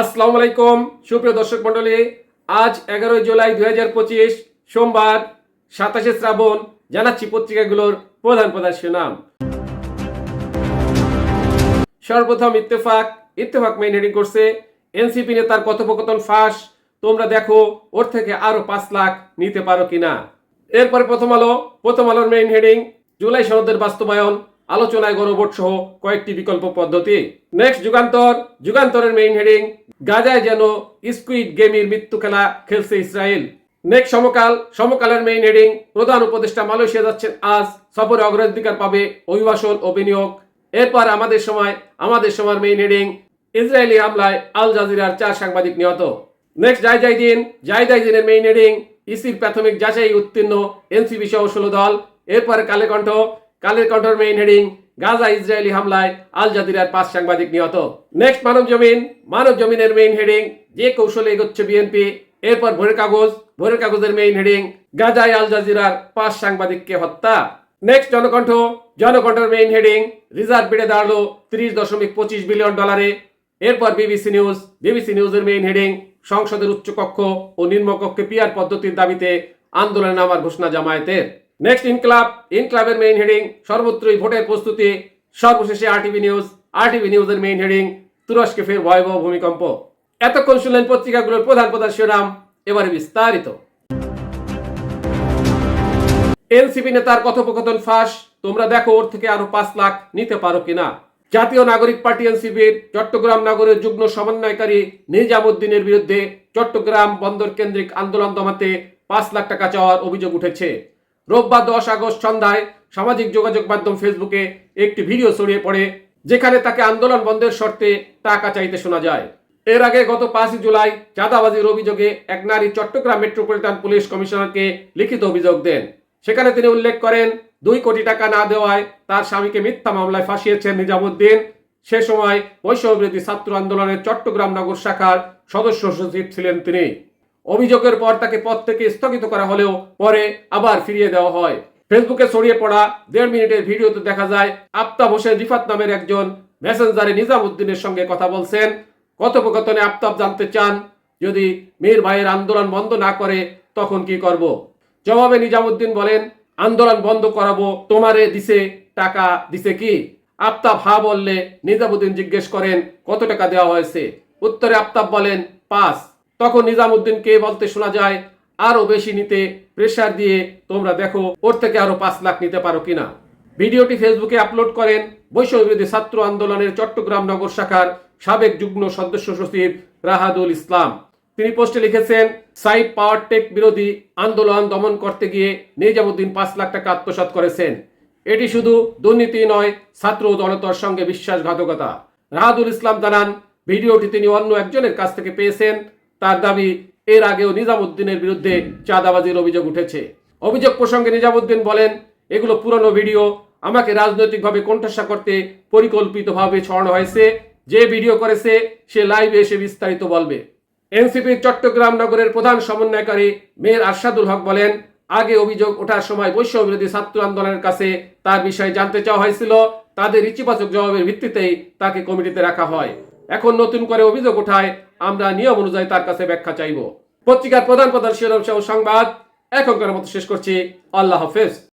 আসসালামু আলাইকুম সুপ্রিয় দর্শক মণ্ডলী, আজ 11 জুলাই 2025 সোমবার 27 শ্রাবণ। জানাচ্ছি পত্রিকাগুলোর প্রধান প্রধান শিরোনাম। সর্বপ্রথম ইত্তেফাক মেইন হেডিং করছে এনসিপি নেতার কথোপকথন ফাঁস, তোমরা দেখো ওর থেকে আরো 5 লাখ নিতে পারো কিনা। এরপরে প্রথম আলোর মেইন হেডিং জুলাই সনদের বাস্তবায়ন, আলোচনায় গণভোট সহ কয়েকটি বিকল্প পদ্ধতি। নেক্সট যুগান্তরের মেইন হেডিং গাজায় যেন স্কুইড গেমের মৃত্যু খেলা খেলছে ইসরায়েল। নেক্সট সমকালের মেইন হেডিং প্রধান উপদেষ্টা মালয়েশিয়া যাচ্ছেন আজ, সফরে অগ্রাধিকার পাবে অভিবাসন ও বিনিয়োগ। এরপর আমাদের সময়ের মেইন হেডিং ইসরায়েলি হামলায় আল জাজিরার 4 সাংবাদিক নিহত। নেক্সট জায়দাইদিনের মেইন হেডিং ইসির প্রাথমিক যাচাই উত্তীর্ণ এনসিপি সহ 16 দল। এরপরে কালের কণ্ঠের মেইন হেডিং গাজা ইসরায়েলি হামলায় আল জাজিরার 5 সাংবাদিক নিহত। নেক্সট মানব জমিনের মেইন হেডিং যে কৌশলে এগোচ্ছে বিএনপি। এরপর ভোরের কাগজের মেইন হেডিং গাজায় আল জাজিরার 5 সাংবাদিককে হত্যা। নেক্সট জনকণ্ঠের মেইন হেডিং রিজার্ভ বেড়ে দাঁড়ালো $30.25 বিলিয়ন। এরপর বিবিসি নিউজের মেইন হেডিং সংসদের উচ্চকক্ষ ও নিম্নকক্ষে পিআর পদ্ধতির দাবিতে আন্দোলনে নামার ঘোষণা জামায়াতের। নেক্সট ইনক্লাবের মেইন হেডিং সর্বত্রই ভোটের প্রস্তুতি। সর্বশেষে আরটিভি নিউজের মেইন হেডিং তুরস্কে ফের ভয়াবহ ভূমিকম্প। এতক্ষণ শুনলেন পত্রিকাগুলোর প্রধান শিরোনাম, এবারে বিস্তারিত। এনসিপি নেতার কথোপকথন ফাঁস, তোমরা দেখো ওর থেকে আরো 5 লাখ নিতে পারো কিনা। জাতীয় নাগরিক পার্টি এনসিপির চট্টগ্রাম নগরের যুগ্ম সমন্বয়কারী নিজামুদ্দিনের বিরুদ্ধে চট্টগ্রাম বন্দর কেন্দ্রিক আন্দোলন দমাতে 5 লাখ টাকা চাওয়ার অভিযোগ উঠেছে। রোববার 10 আগস্ট সন্ধ্যায় সামাজিক যোগাযোগ মাধ্যম ফেসবুকে একটি ভিডিও ছড়িয়ে পড়ে, যেখানে তাকে আন্দোলন বন্ধের শর্তে টাকা চাইতে শোনা যায়। এর আগে গত 5 জুলাই চাঁদাবাজির অভিযোগে এক নারী চট্টগ্রাম মেট্রোপলিটন পুলিশ কমিশনারকে লিখিত অভিযোগ দেন। সেখানে তিনি উল্লেখ করেন 2 কোটি টাকা না দেওয়ায় তার স্বামীকে মিথ্যা মামলায় ফাঁসিয়েছেন নিজামুদ্দিন। সে সময় বৈষম্যবিরোধী ছাত্র আন্দোলনের চট্টগ্রাম নগর শাখার সদস্য সচিব ছিলেন তিনি। অভিযোগের পর তাকে পদ থেকে স্থগিত করা হলেও পরে আবার ফিরিয়ে দেওয়া হয়। ফেসবুকে ছড়িয়ে পড়া 1.5 মিনিটের ভিডিওতে দেখা যায় আফতাব হোসেন রিফাত নামের একজন মেসেঞ্জারে নিজামুদ্দিনের সঙ্গে কথা বলছেন। কথোপকথনে আফতাব জানতে চান, যদি মীর ভাইয়ের আন্দোলন বন্ধ না করে তখন কি করব। জবাবে নিজামুদ্দিন বলেন, আন্দোলন বন্ধ করাবো, তোমারে টাকা দিছে কি। আফতাব হা বললে নিজামুদ্দিন জিজ্ঞেস করেন কত টাকা দেওয়া হয়েছে। উত্তরে আফতাব বলেন 5। তখন নিজামুদ্দিনকে বলতে শোনা যায় আরো বেশি নিতে প্রেসার দিয়ে তোমরা দেখো ওর থেকে আরো 5 লাখ নিতে পারো কিনা। ভিডিওটি ফেসবুকে আপলোড করেন বৈষম্যবিরোধী ছাত্র আন্দোলনের চট্টগ্রাম নগর শাখার সাবেক যুগ্ম সদস্য সচিব রাহাদুল ইসলাম। তিনি পোস্টে লিখেছেন, সাইড পাওয়ার টেক বিরোধী আন্দোলন দমন করতে গিয়ে নিজামুদ্দিন 5 লাখ টাকা আত্মসাৎ করেছেন। এটি শুধু দুর্নীতি নয়, ছাত্র জনতার সঙ্গে বিশ্বাসঘাতকতা। রাহাদুল ইসলাম জানান, ভিডিওটি তিনি অন্য একজনের কাছ থেকে পেয়েছেন। তার দাবি, এর আগেও নিজামুদ্দিনের বিরুদ্ধে চাঁদাবাজির অভিযোগ উঠেছে। অভিযোগ প্রসঙ্গে নিজামুদ্দিন বলেন, এগুলো পুরনো ভিডিও, আমাকে রাজনৈতিকভাবে কোণঠাসা করতে পরিকল্পিতভাবে ছড়ানো হয়েছে। যে ভিডিও করেছে সে লাইভে এসে বিস্তারিত বলবে। এনসিপির চট্টগ্রাম নগরের প্রধান সমন্বয়কারী মেয়র আরশাদুল হক বলেন, আগে অভিযোগ ওঠার সময় বৈষম্যবিরোধী ছাত্র আন্দোলনের কাছে তার বিষয়ে জানতে চাওয়া হয়েছিল। তাদের ইতিবাচক জবাবের ভিত্তিতেই তাকে কমিটিতে রাখা হয়। এখন নতুন করে অভিযোগ ওঠায় আমরা নিয়ম অনুযায়ী তার কাছে ব্যাখ্যা চাইব। পত্রিকার প্রধান শিরোনাম সহ সংবাদ এখনকার মতো শেষ করছি। আল্লাহ হাফেজ।